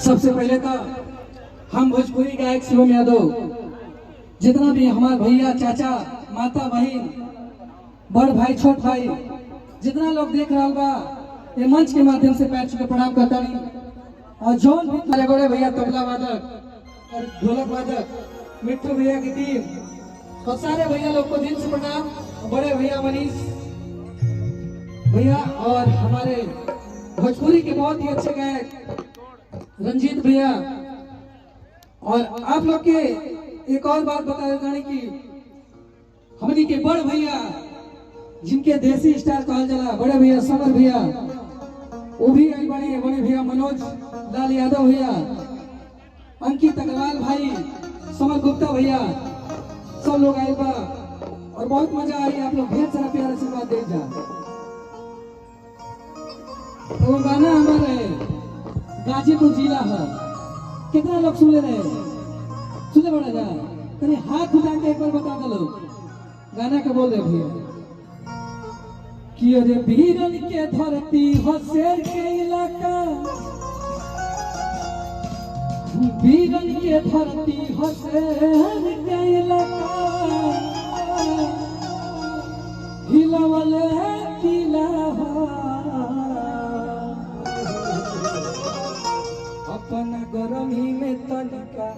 सबसे पहले तो हम भोजपुरी गायक शिवम यादव जितना भी हमारे भैया चाचा माता बहन बड़ भाई छोट भाई जितना लोग देख रहा बा ये मंच के माध्यम से पैर छू प्रणाम करता और जौन भी हमारे बड़े भैया तबला वादक और ढोलक वादक मिट्टू भैया की टीम और सारे भैया लोग को दिल से प्रणाम। बड़े भैया मनीष भैया और हमारे भोजपुरी के बहुत ही अच्छे गायक रंजीत भैया और आप लोग के एक और बात बता देता है कि हमनी के बड़ भैया जिनके देसी स्टार कहल जाला बड़े भैया समर भैया वो भी आई बड़े भैया मनोज लाल यादव भैया अंकित अग्रवाल भाई समर गुप्ता भैया सब लोग आए बा और बहुत मजा आई। आप लोग ढेर सारा प्यार आशीर्वाद दे जा। वो गाना हमारे गाजीपुर जिला है कितना लोग सुन रहे सुने बड़ा जा तनी हाथ उठा के एक बार बता दो लोग गाना के बोल रहे भैया कि अरे वीरन के धरती हो शेर के इलाका वीरन के धरती हो शेर के इलाका हिलावल है किला अपना गरमी में तनिका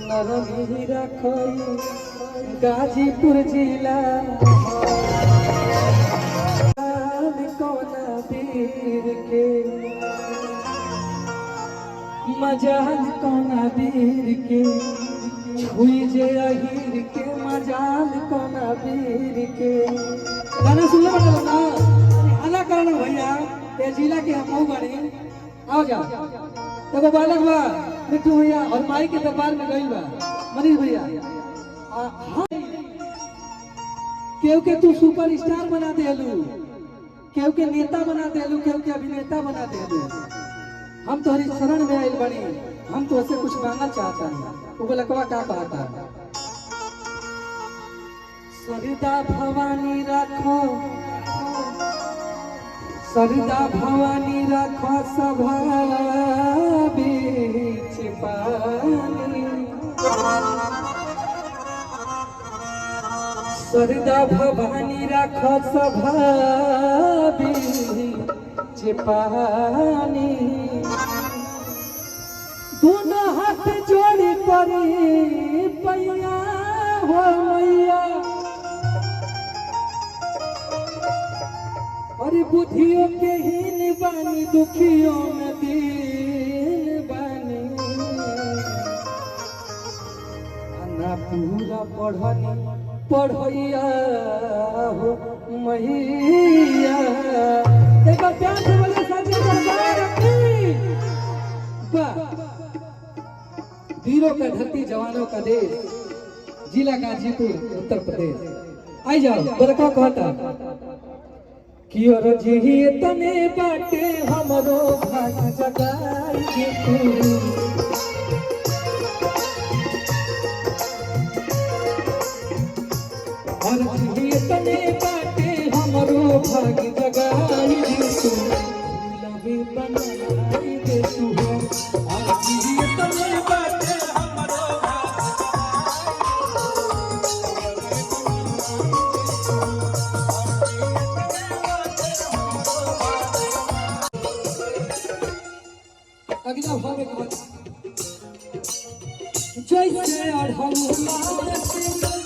नरमी रखई गाजीपुर जिला कौना वीर के मजाल कौना वीर के छुई जे अहीर के मजाल कौना वीर के गाना सुनले बड़ा ना आना करना भैया ये जिला के हम बड़ी आओ जा एगो बालक बा मिट्टू भैया और माई के दरबार में गई बा मनीष भैया केहू के तू सुपर स्टार बना देलू केहू के नेता बना देलू केहू के अभिनेता बना देलू हम तो हरी शरण में आयल बड़ी हम तो ऐसे कुछ मांगना चाहता है वो लकवा का कहता है सरिता भवानी रखो सरिता भवानी रखो सभा बीच पानी सरिता भवानी रखो सभा बीच पानी दोनों हाथ जोड़ी परी पैया हो मैया अरे बुद्धियों के हीन बानी दुखियों में दीन बानी ना पूरा पढ़नी पढ़ैया हो मैया एक बार प्यार से बोले सच्चे दरबार की वीरों का धरती जवानों का देश जिला गाजीपुर उत्तर प्रदेश आई जाओ बड़का कहता कि और जी तने बाटे हमरो भाग जगाई के तू और जी तने बाटे हमरो भाग जगाई के तू लबे बनाई दे तू और जी तने बाटे हमरो अगला भाव एक बात जैसे अढ़ौला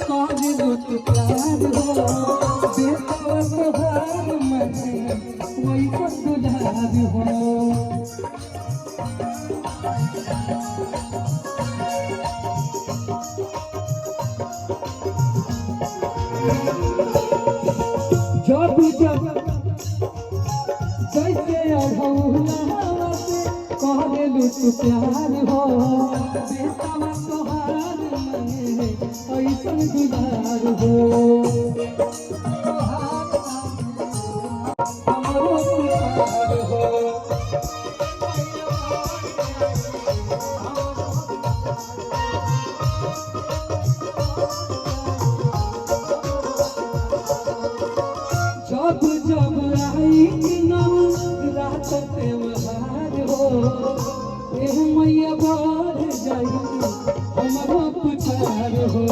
काहे लुट प्यार हो बेटा तोहार मन वही को दुलार हो जब जैसे अढ़ौला काहे लुट प्यार हो बेटा तोहार मन ऐसन दुलार हो हमरो प्यार हो जब जब आई नव रात त्योहार ए मैया बढ़ जाई हमरो पुछार हो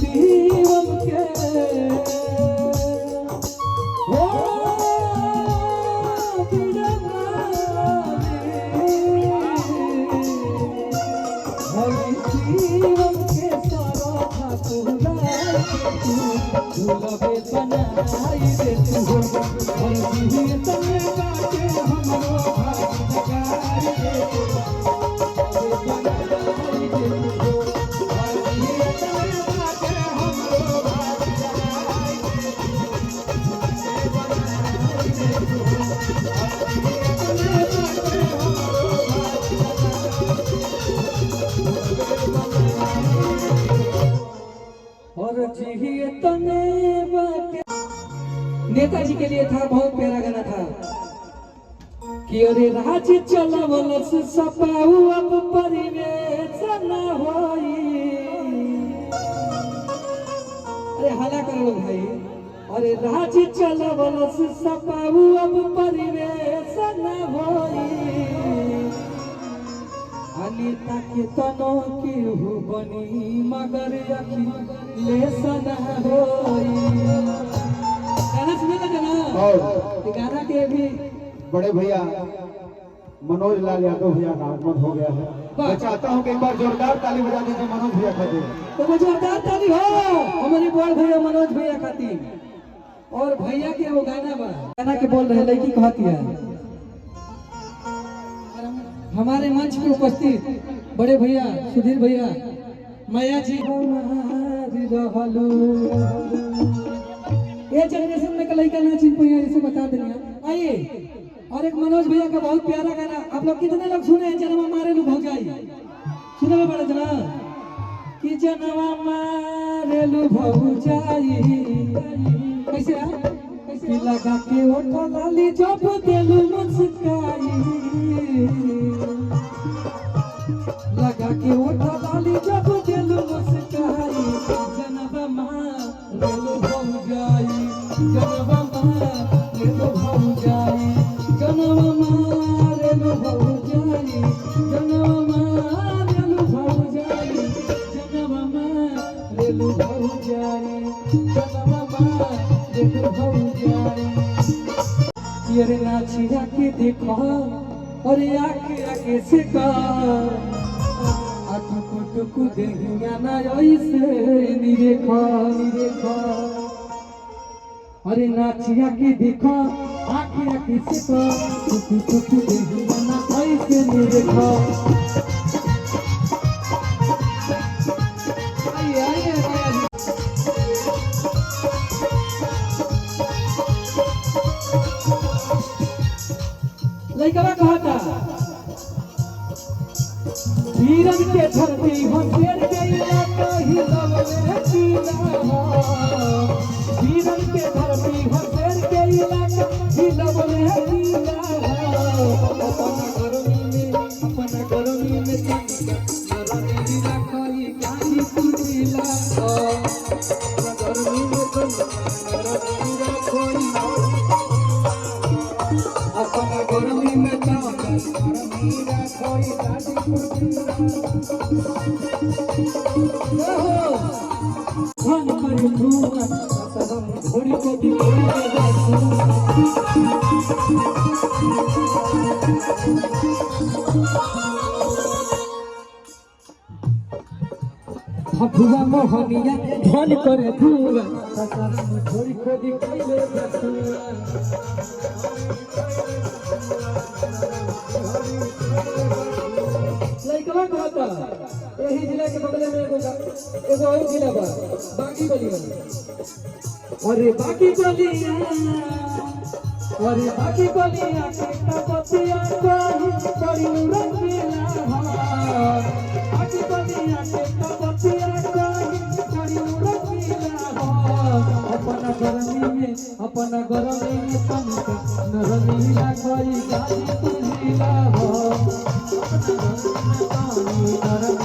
शिवम के झूलबे बनाई दे तू और जीवे तने बाटे हमरो भाग जगाई दे झूलबे बनाई दे तू और जीवे तने बाटे हमरो भाग जगाई दे झूलबे बनाई दे तू और जीवे तने बाटे हमरो भाग और जिए तने बाटे। नेताजी के लिए था बहुत प्यारा गाना था कि अरे राज चलवलस सपाऊ अब परिवेश न होई। अरे हला कर लो भाई। अरे राज चलवलस सपाऊ अब परिवेश न होई। अनिता के तनो की हु बनी मगर अखी लेसन होई। गाना सुने लगा ना और गाना के भी बड़े भैया मनोज लाल यादव भैया का आगमन हो गया है। मैं चाहता हूं कि एक बार जोरदार ताली बजा दीजिए मनोज भैया खातिर। तो जोरदार ताली हो हमारे बड़ भैया मनोज भैया खातिर। और भैया के वो गाना के बोल रहे लड़की कहती है हमारे मंच पे उपस्थित बड़े भैया सुधीर भैया मैया जी रहलू। ये जनरेशन में लड़का ना चिन पाइए इसे बता देंगे। आइए और एक मनोज भैया का बहुत प्यारा गाना आप लोग कितने लोग सुने हैं? जनवा मारे लू भौजाई सुने में बड़ा जना कि जनवा मारे लू भौजाई कैसे कैसे लगा के ओठा लाली जब देलू मुस्काई लगा के ओठा लाली जब देलू मुस्काई जनवा मारेलू भौजाई जनवा मारेलू भौजाई जनवा मारेलू भौजाई जनवा मारेलू भौजाई जनवा मारेलू भौजाई जनवा मारेलू भौजाई। ये नाचिया के देखो और आके आके से का टुकु टुकु देहिया ना ऐसे निरेखा निरेखा। अरे नाचिया के देखो आके आके से का टुकु टुकु देहिया ना ऐसे निरेखा। आइए आइए लड़का कहा था वीरन के धरती हो शेर के इलाका ही लवले कीला वीरन के धरती हो शेर के इलाका ही लवले कीला। अपना गरमी में नरमी रखई काई पुरीला अपना गरमी में नरमी रखई अपना गरमी में नरमी रखई काई पुरीला। धन कर धुआ सदम घोड़ी को बिगड़ी दे भगवा मोहनिया धन करे धुआ सदम घोड़ी को बिगड़ी दे लइकवा कहता यही जिला के बगल में एगो और जिला बा बाकी बलिया। अरे बाकी बलिया अरे बाकी बलिया के पतिया कोई बड़ी रंगीला बाकी बलिया के पतिया कोई बड़ी रंगीला अपना गरमी में तनिका नरमीला कोई गाली तुझीला हो अपना गरमी में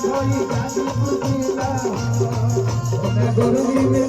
कोई गाजीपुर जिला, गर्मी में